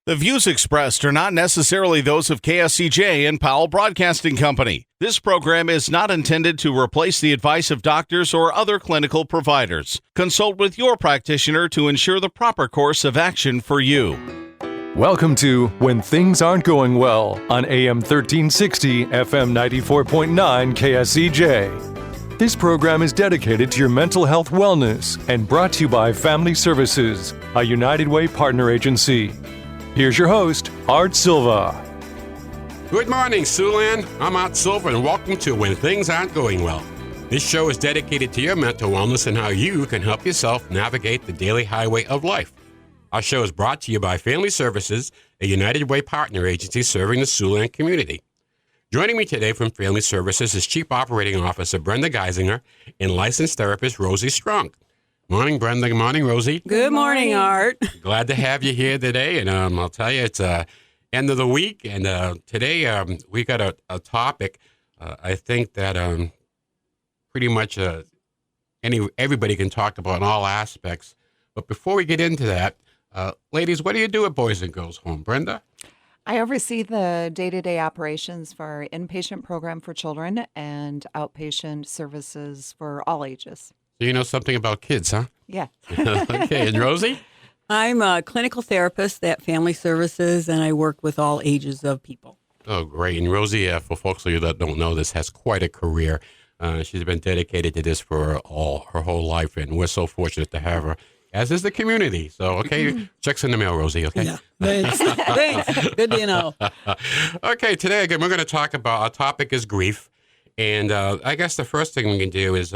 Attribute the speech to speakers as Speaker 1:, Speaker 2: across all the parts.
Speaker 1: The views expressed are not necessarily those of KSCJ and Powell Broadcasting Company. This program is not intended to replace the advice of doctors or other clinical providers. Consult with your practitioner to ensure the proper course of action for you.
Speaker 2: Welcome to When Things Aren't Going Well on AM 1360, FM 94.9 KSCJ. This program is dedicated to your mental health wellness and brought to you by Family Services, a United Way partner agency. Here's your host, Art Silva.
Speaker 3: Good morning, Siouxland. I'm Art Silva, and welcome to When Things Aren't Going Well. This show is dedicated to your mental wellness and how you can help yourself navigate the daily highway of life. Our show is brought to you by Family Services, a United Way partner agency serving the Siouxland community. Joining me today from Family Services is Chief Operating Officer Brenda Geisinger and licensed therapist Rosie Strong. Morning, Brenda. Good morning, Rosie.
Speaker 4: Good morning, Art.
Speaker 3: Glad to have you here today. And I'll tell you, it's end of the week. And today we got a topic I think that pretty much everybody can talk about in all aspects. But before we get into that, ladies, what do you do at Boys and Girls Home? Brenda?
Speaker 4: I oversee the day-to-day operations for our inpatient program for children and outpatient services for all ages.
Speaker 3: So you know something about kids, huh?
Speaker 4: Yeah.
Speaker 3: Okay, and Rosie?
Speaker 5: I'm a clinical therapist at Family Services, and I work with all ages of people.
Speaker 3: Oh, great. And Rosie, for folks of you that don't know this, has quite a career. She's been dedicated to this for her whole life, and we're so fortunate to have her, as is the community. So, okay, checks in the mail, Rosie, okay?
Speaker 5: Yeah, thanks. Thanks. Good to know.
Speaker 3: Okay, today, again, we're going to talk about, our topic is grief. And I guess the first thing we can do is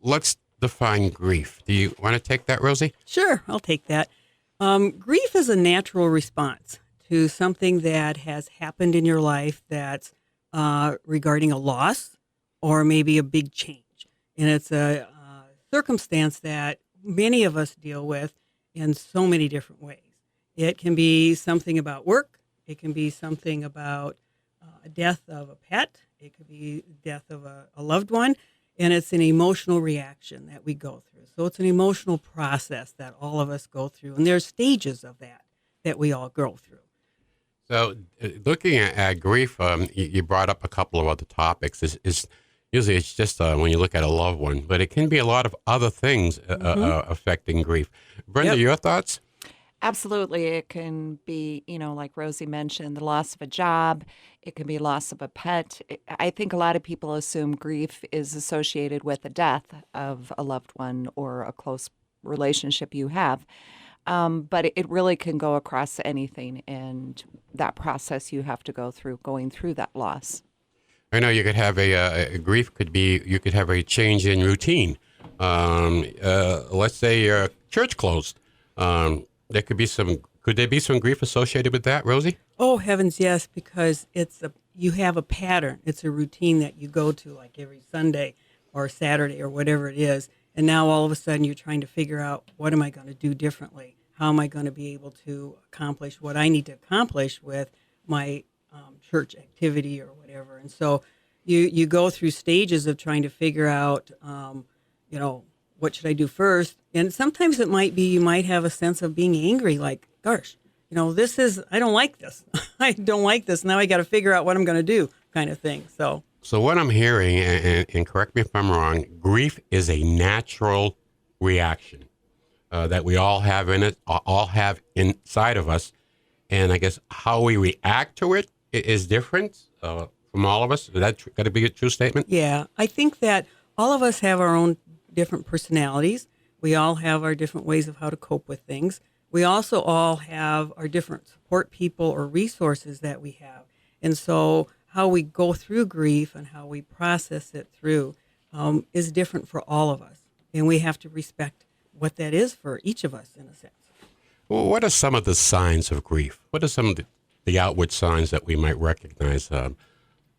Speaker 3: let's define grief. Do you want to take that, Rosie?
Speaker 5: Sure, I'll take that. Grief is a natural response to something that has happened in your life that's regarding a loss or maybe a big change. And it's a circumstance that many of us deal with in so many different ways. It can be something about work. It can be something about a death of a pet. It could be death of a loved one. And it's an emotional reaction that we go through. So it's an emotional process that all of us go through. And there's stages of that we all go through.
Speaker 3: So looking at grief, you brought up a couple of other topics. Is usually it's just when you look at a loved one, but it can be a lot of other things affecting grief. Brenda, your thoughts?
Speaker 4: Absolutely. It can be, like Rosie mentioned, the loss of a job. It can be loss of a pet. I think a lot of people assume grief is associated with the death of a loved one or a close relationship you have. But it really can go across anything, and that process you have to go through, going through that loss.
Speaker 3: I know you could have a grief could be, you could have a change in routine. Let's say your church closed. Could there be some grief associated with that, Rosie?
Speaker 5: Oh, heavens, yes, because you have a pattern. It's a routine that you go to like every Sunday or Saturday or whatever it is. And now all of a sudden you're trying to figure out, what am I going to do differently? How am I going to be able to accomplish what I need to accomplish with my church activity or whatever? And so you go through stages of trying to figure out, what should I do first? And sometimes it might be, you might have a sense of being angry, like, gosh, I don't like this. I don't like this. Now I got to figure out what I'm going to do, kind of thing. So
Speaker 3: what I'm hearing, and correct me if I'm wrong, grief is a natural reaction that we all have inside of us. And I guess how we react to it is different from all of us. Is that got to be a true statement?
Speaker 5: Yeah, I think that all of us have our own different personalities. We all have our different ways of how to cope with things. We also all have our different support people or resources that we have. And so how we go through grief and how we process it through is different for all of us. And we have to respect what that is for each of us, in a sense.
Speaker 3: Well, what are some of the signs of grief? What are some of the outward signs that we might recognize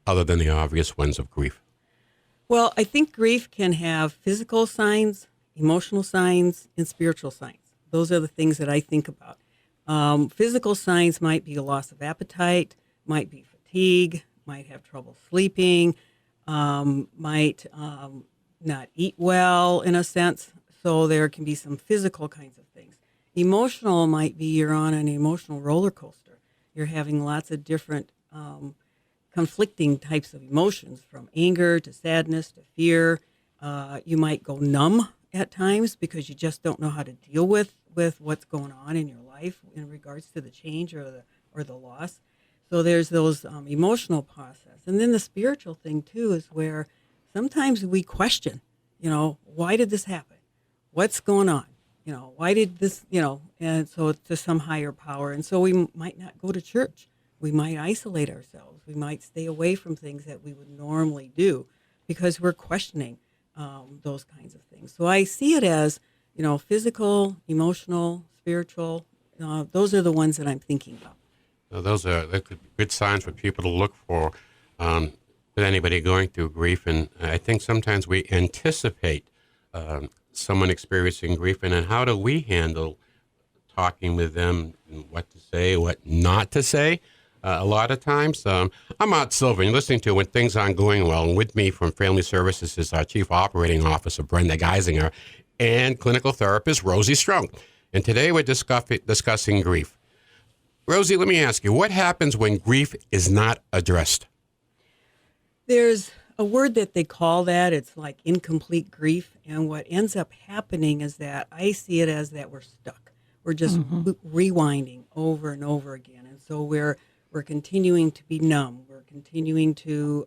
Speaker 3: other than the obvious ones of grief?
Speaker 5: Well, I think grief can have physical signs, emotional signs, and spiritual signs. Those are the things that I think about. Physical signs might be a loss of appetite, might be fatigue, might have trouble sleeping, might not eat well in a sense. So there can be some physical kinds of things. Emotional might be you're on an emotional roller coaster. You're having lots of different conflicting types of emotions, from anger to sadness to fear. You might go numb at times because you just don't know how to deal with what's going on in your life in regards to the change or the loss. So there's those emotional process. And then the spiritual thing too is where sometimes we question, why did this happen? What's going on? Why did this, and so it's to some higher power. And so we might not go to church. We might isolate ourselves. We might stay away from things that we would normally do because we're questioning those kinds of things. So I see it as, physical, emotional, spiritual. Those are the ones that I'm thinking about.
Speaker 3: So that could be good signs for people to look for with anybody going through grief. And I think sometimes we anticipate someone experiencing grief, and then how do we handle talking with them, and what to say, what not to say? A lot of times, I'm Art Silva, and you're listening to When Things Aren't Going Well, and with me from Family Services is our Chief Operating Officer, Brenda Geisinger, and clinical therapist, Rosie Strunk. And today we're discussing grief. Rosie, let me ask you, what happens when grief is not addressed?
Speaker 5: There's a word that they call that. It's like incomplete grief. And what ends up happening is that I see it as that we're stuck. We're just rewinding over and over again. And so we're continuing to be numb. We're continuing to,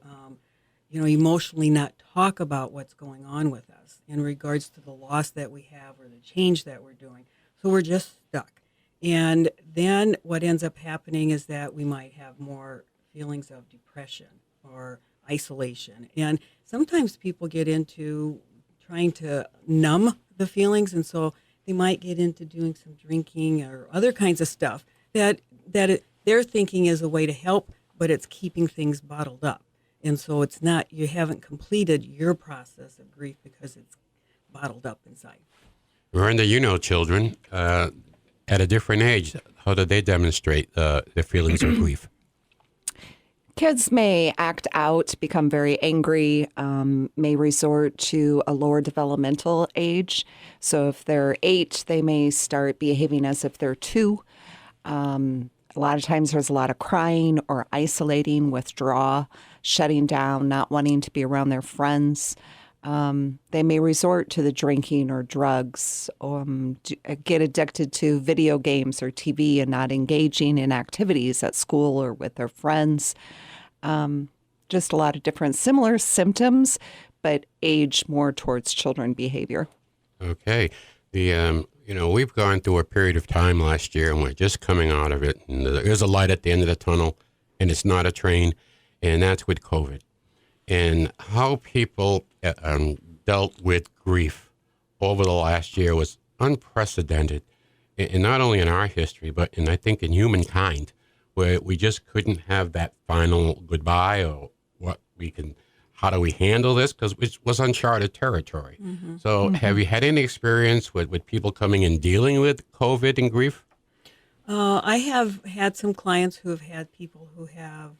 Speaker 5: emotionally not talk about what's going on with us in regards to the loss that we have or the change that we're doing. So we're just stuck. And then what ends up happening is that we might have more feelings of depression or isolation. And sometimes people get into trying to numb the feelings, and so they might get into doing some drinking or other kinds of stuff that they're thinking is a way to help, but it's keeping things bottled up. And so it's not, you haven't completed your process of grief because it's bottled up inside.
Speaker 3: Miranda, children at a different age, how do they demonstrate their feelings of grief?
Speaker 4: Kids may act out, become very angry, may resort to a lower developmental age. So if they're 8, they may start behaving as if they're 2. A lot of times there's a lot of crying or isolating, withdrawal, shutting down, not wanting to be around their friends. They may resort to the drinking or drugs, get addicted to video games or TV and not engaging in activities at school or with their friends. Just a lot of different similar symptoms, but age more towards children behavior.
Speaker 3: Okay. We've gone through a period of time last year, and we're just coming out of it. And there's a light at the end of the tunnel, and it's not a train, and that's with COVID. And how people dealt with grief over the last year was unprecedented, and not only in our history, but I think in humankind, where we just couldn't have that final goodbye or how do we handle this? Because it was uncharted territory. Mm-hmm. So have you had any experience with people coming and dealing with COVID and grief?
Speaker 5: I have had some clients who have had people who have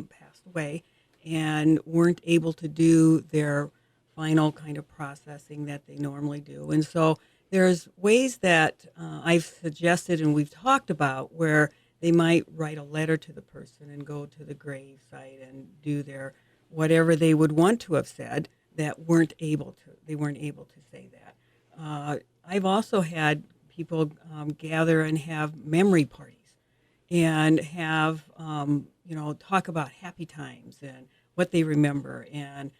Speaker 5: passed away and weren't able to do their final kind of processing that they normally do. And so there's ways that I've suggested and we've talked about where they might write a letter to the person and go to the grave site and do their whatever they would want to have said that they weren't able to say that. I've also had people gather and have memory parties and have, talk about happy times and what they remember and,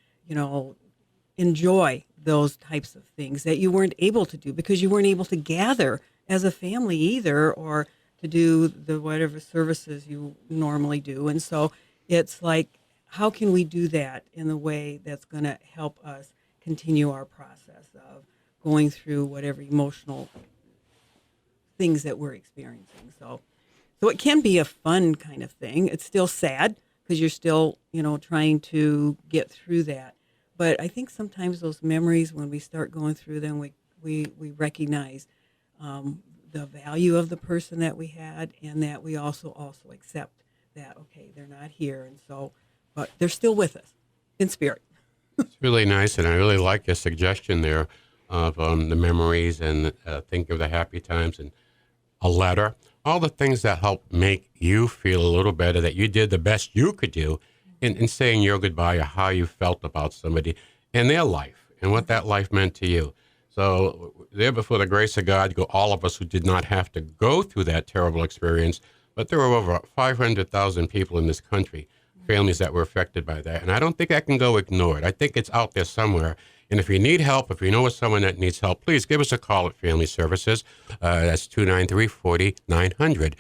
Speaker 5: enjoy those types of things that you weren't able to do because you weren't able to gather as a family either or to do the whatever services you normally do. And so it's like, how can we do that in a way that's going to help us continue our process of going through whatever emotional things that we're experiencing? So it can be a fun kind of thing. It's still sad because you're still, trying to get through that. But I think sometimes those memories, when we start going through them, we recognize the value of the person that we had, and that we also accept that, okay, they're not here, and so, but they're still with us in spirit.
Speaker 3: It's really nice, and I really like your suggestion there of the memories and think of the happy times. And a letter, all the things that help make you feel a little better, that you did the best you could do in saying your goodbye or how you felt about somebody and their life and what that life meant to you. So there before the grace of God go all of us who did not have to go through that terrible experience, but there were over 500,000 people in this country, families that were affected by that. And I don't think that can go ignored. I think it's out there somewhere. And if you need help, if you know of someone that needs help, please give us a call at Family Services. That's 293-4900.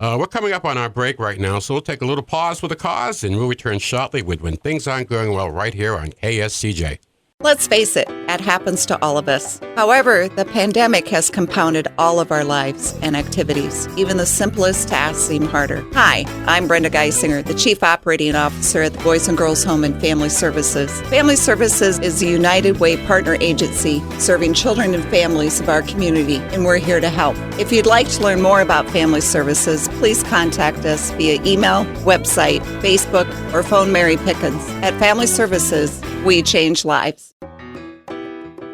Speaker 3: We're coming up on our break right now, so we'll take a little pause for the cause, and we'll return shortly with When Things Aren't Going Well right here on KSCJ.
Speaker 4: Let's face it, it happens to all of us. However, the pandemic has compounded all of our lives and activities. Even the simplest tasks seem harder. Hi, I'm Brenda Geisinger, the Chief Operating Officer at the Boys and Girls Home and Family Services. Family Services is a United Way partner agency serving children and families of our community, and we're here to help. If you'd like to learn more about Family Services, please contact us via email, website, Facebook, or phone Mary Pickens. At Family Services, we change lives.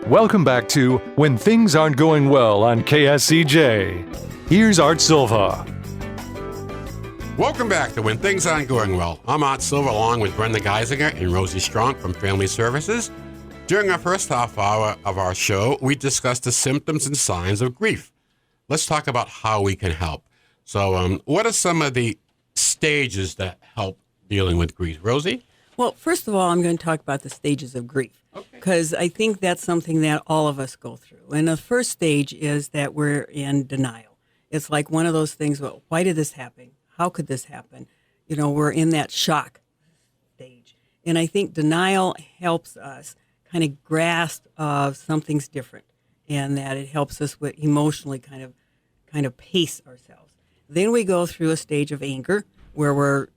Speaker 2: Welcome back to When Things Aren't Going Well on KSCJ. Here's Art Silva.
Speaker 3: Welcome back to When Things Aren't Going Well. I'm Art Silva along with Brenda Geisinger and Rosie Strong from Family Services. During our first half hour of our show, we discussed the symptoms and signs of grief. Let's talk about how we can help. So what are some of the stages that help dealing with grief? Rosie?
Speaker 5: Well, first of all, I'm going to talk about the stages of grief, because I think that's something that all of us go through. And the first stage is that we're in denial. It's like one of those things, well, why did this happen? How could this happen? You know, we're in that shock stage. And I think denial helps us kind of grasp something's different, and that it helps us with emotionally kind of pace ourselves. Then we go through a stage of anger where we're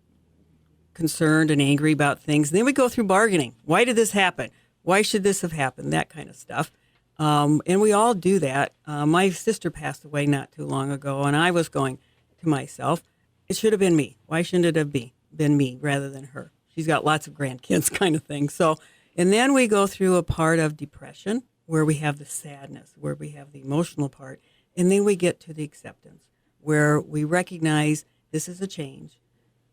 Speaker 5: concerned and angry about things. Then we go through bargaining. Why did this happen? Why should this have happened? That kind of stuff. And we all do that. My sister passed away not too long ago, and I was going to myself, it should have been me. Why shouldn't it have been me rather than her? She's got lots of grandkids kind of thing. So, and then we go through a part of depression where we have the sadness, where we have the emotional part. And then we get to the acceptance, where we recognize this is a change.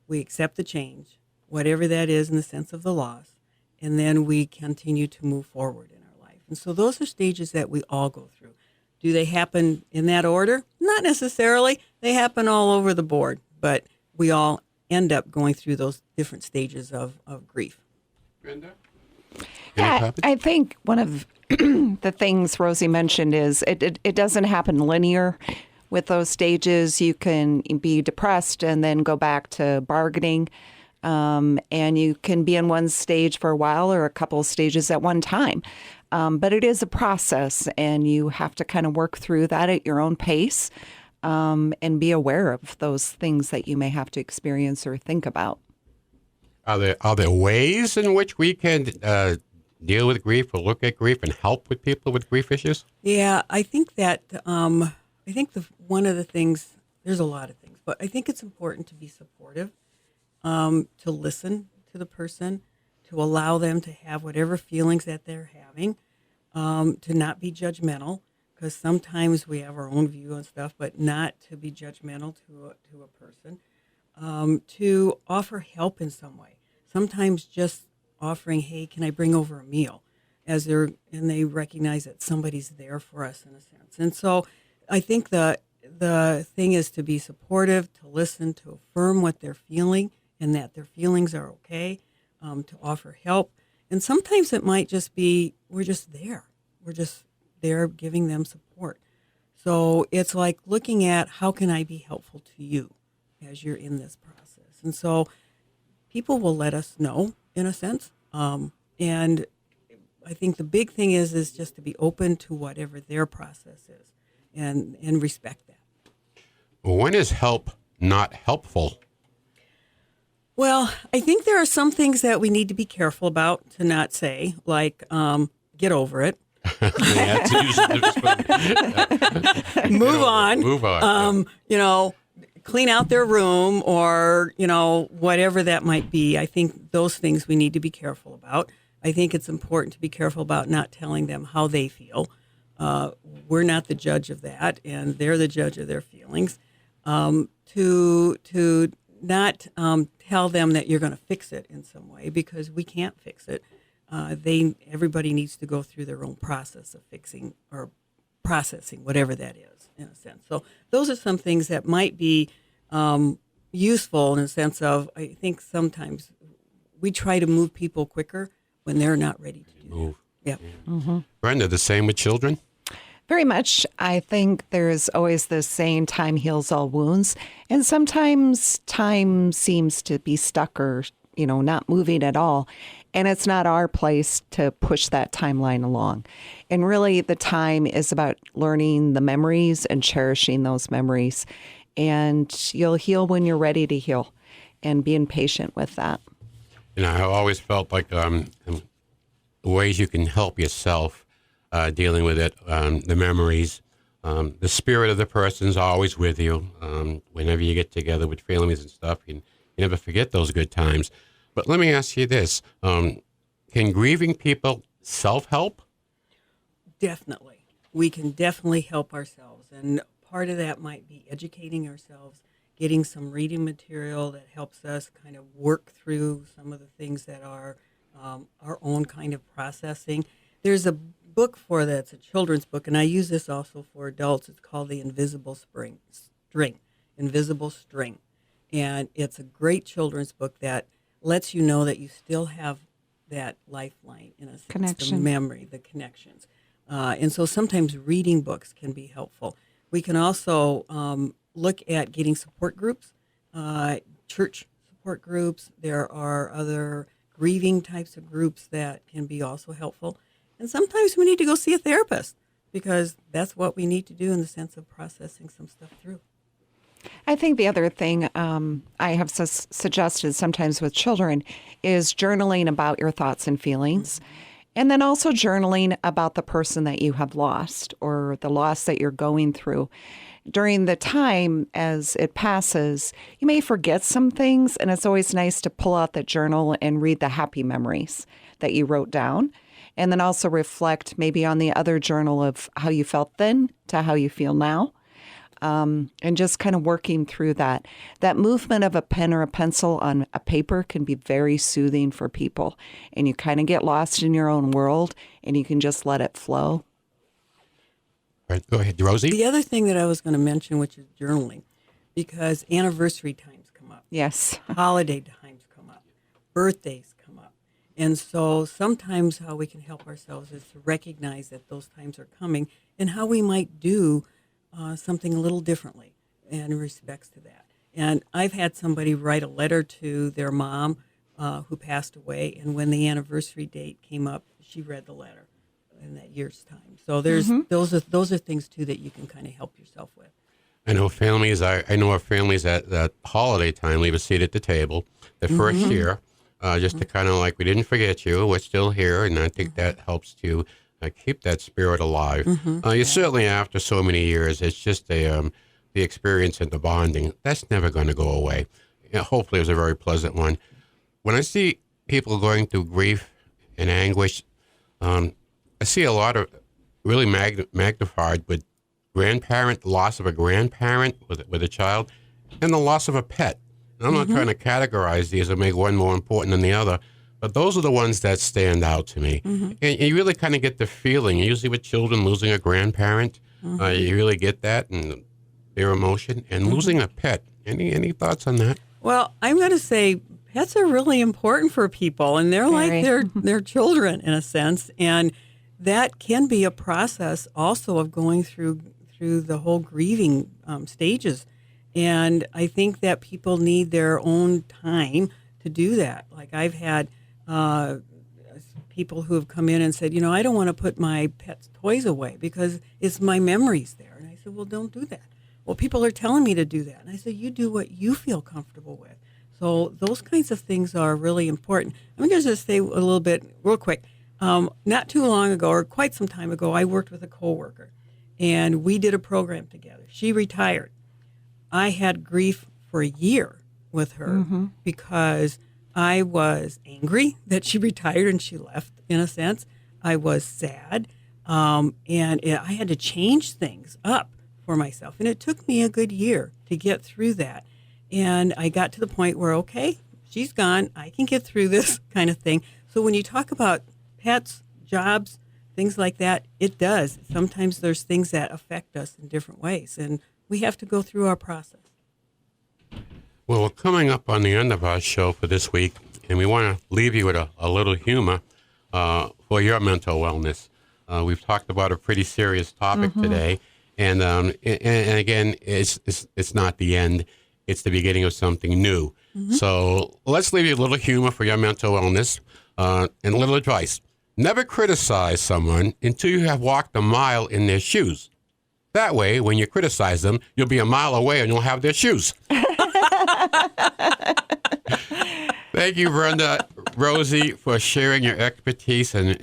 Speaker 5: We accept the change, whatever that is in the sense of the loss, and then we continue to move forward in our life. And so those are stages that we all go through. Do they happen in that order? Not necessarily. They happen all over the board, but we all end up going through those different stages of grief.
Speaker 3: Brenda?
Speaker 4: Yeah, I think one of the things Rosie mentioned is it doesn't happen linear. With those stages, you can be depressed and then go back to bargaining. And you can be in one stage for a while or a couple of stages at one time. But it is a process, and you have to kind of work through that at your own pace and be aware of those things that you may have to experience or think about.
Speaker 3: Are there ways in which we can deal with grief or look at grief and help with people with grief issues?
Speaker 5: Yeah, I think that one of the things, there's a lot of things, but I think it's important to be supportive, to listen to the person, to allow them to have whatever feelings that they're having, to not be judgmental, because sometimes we have our own view on stuff, but not to be judgmental to a person, to offer help in some way. Sometimes just offering, hey, can I bring over a meal? And they recognize that somebody's there for us in a sense. And so I think the thing is to be supportive, to listen, to affirm what they're feeling and that their feelings are okay, to offer help. And sometimes it might just be, we're just there. We're just there giving them support. So it's like looking at how can I be helpful to you as you're in this process. And so people will let us know in a sense. And I think the big thing is just to be open to whatever their process is and respect that.
Speaker 3: When is help not helpful?
Speaker 5: Well, I think there are some things that we need to be careful about to not say, like, get over it. Move on.
Speaker 3: Move on.
Speaker 5: Clean out their room or, whatever that might be. I think those things we need to be careful about. I think it's important to be careful about not telling them how they feel. We're not the judge of that, and they're the judge of their feelings. To not tell them that you're going to fix it in some way, because we can't fix it. Everybody needs to go through their own process of fixing or processing, whatever that is, in a sense. So those are some things that might be useful in a sense of, I think sometimes we try to move people quicker when they're not ready to do that. Yeah.
Speaker 3: Brenda, the same with children?
Speaker 4: Very much. I think there's always this saying, time heals all wounds. And sometimes time seems to be stuck or, not moving at all. And it's not our place to push that timeline along. And really, the time is about learning the memories and cherishing those memories. And you'll heal when you're ready to heal, and being patient with that.
Speaker 3: I always felt like ways you can help yourself dealing with it, the memories, the spirit of the person's always with you. Whenever you get together with families and stuff, you never forget those good times. But let me ask you this. Can grieving people self-help?
Speaker 5: Definitely. We can definitely help ourselves. And part of that might be educating ourselves, getting some reading material that helps us kind of work through some of the things that are our own kind of processing. There's a book for that. It's a children's book, and I use this also for adults. It's called The Invisible Invisible String. And it's a great children's book that lets you know that you still have that lifeline, in a sense,
Speaker 4: Connection.
Speaker 5: the memory, the connections. And so sometimes reading books can be helpful. We can also look at getting support groups, church support groups. There are other grieving types of groups that can be also helpful. And sometimes we need to go see a therapist, because that's what we need to do in the sense of processing some stuff through.
Speaker 4: I think the other thing I have suggested sometimes with children is journaling about your thoughts and feelings, and then also journaling about the person that you have lost or the loss that you're going through. During the time as it passes, you may forget some things, and it's always nice to pull out the journal and read the happy memories that you wrote down, and then also reflect maybe on the other journal of how you felt then to how you feel now. And just kind of working through that. That movement of a pen or a pencil on a paper can be very soothing for people. And you kind of get lost in your own world, and you can just let it flow.
Speaker 3: Right, go ahead, Rosie.
Speaker 5: The other thing that I was going to mention, which is journaling, because anniversary times come up.
Speaker 4: Yes.
Speaker 5: Holiday times come up. Birthdays come up. And so sometimes how we can help ourselves is to recognize that those times are coming, and how we might do something a little differently in respects to that. And I've had somebody write a letter to their mom who passed away, and when the anniversary date came up, she read the letter in that year's time. So there's those are things too that you can kind of help yourself with.
Speaker 3: I know families. I know of families at holiday time leave a seat at the table the first year, just to kind of like, we didn't forget you. We're still here, and I think that helps to keep that spirit alive. You certainly, after so many years, it's just the experience and the bonding that's never going to go away. Hopefully, it was a very pleasant one. When I see people going through grief and anguish, I see a lot of really magnified with loss of a grandparent with a child, and the loss of a pet. And I'm not trying to categorize these or make one more important than the other, but those are the ones that stand out to me. And you really kind of get the feeling, usually with children losing a grandparent, you really get that and their emotion. And losing a pet, any thoughts on that?
Speaker 5: Well, I'm going to say pets are really important for people, and they're like their children in a sense. And that can be a process also of going through the whole grieving stages. And I think that people need their own time to do that. Like I've had people who have come in and said, I don't want to put my pet's toys away because it's my memories there. And I said, well, don't do that. Well, people are telling me to do that. And I said, you do what you feel comfortable with. So those kinds of things are really important. I'm going to just say a little bit real quick. Not too long ago, or quite some time ago, I worked with a coworker, and we did a program together. She retired. I had grief for a year with her because I was angry that she retired and she left, in a sense. I was sad. I had to change things up for myself. And it took me a good year to get through that. And I got to the point where, okay, she's gone. I can get through this kind of thing. So when you talk about pets, jobs, things like that, it does. Sometimes there's things that affect us in different ways. And we have to go through our process.
Speaker 3: Well, we're coming up on the end of our show for this week, and we want to leave you with a little humor for your mental wellness. We've talked about a pretty serious topic today, and again, it's not the end; it's the beginning of something new. So let's leave you a little humor for your mental wellness, and a little advice: never criticize someone until you have walked a mile in their shoes. That way, when you criticize them, you'll be a mile away and you'll have their shoes. Thank you, Brenda, Rosie, for sharing your expertise and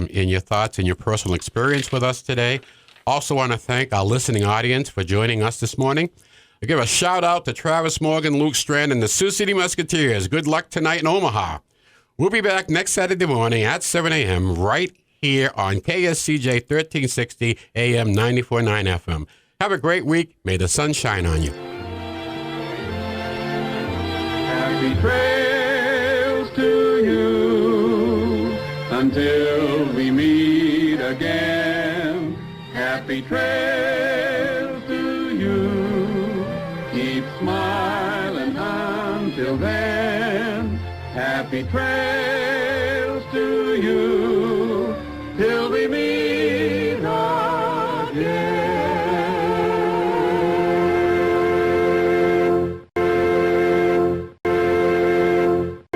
Speaker 3: your thoughts and your personal experience with us today. Also want to thank our listening audience for joining us this morning. I give a shout out to Travis Morgan, Luke Strand, and the Sioux City Musketeers. Good luck tonight in Omaha. We'll be back next Saturday morning at 7 a.m. right here on KSCJ 1360 AM 94.9 FM. Have a great week. May the sun shine on you.
Speaker 6: Happy trails to you until we meet again. Happy trails to you. Keep smiling until then. Happy trails.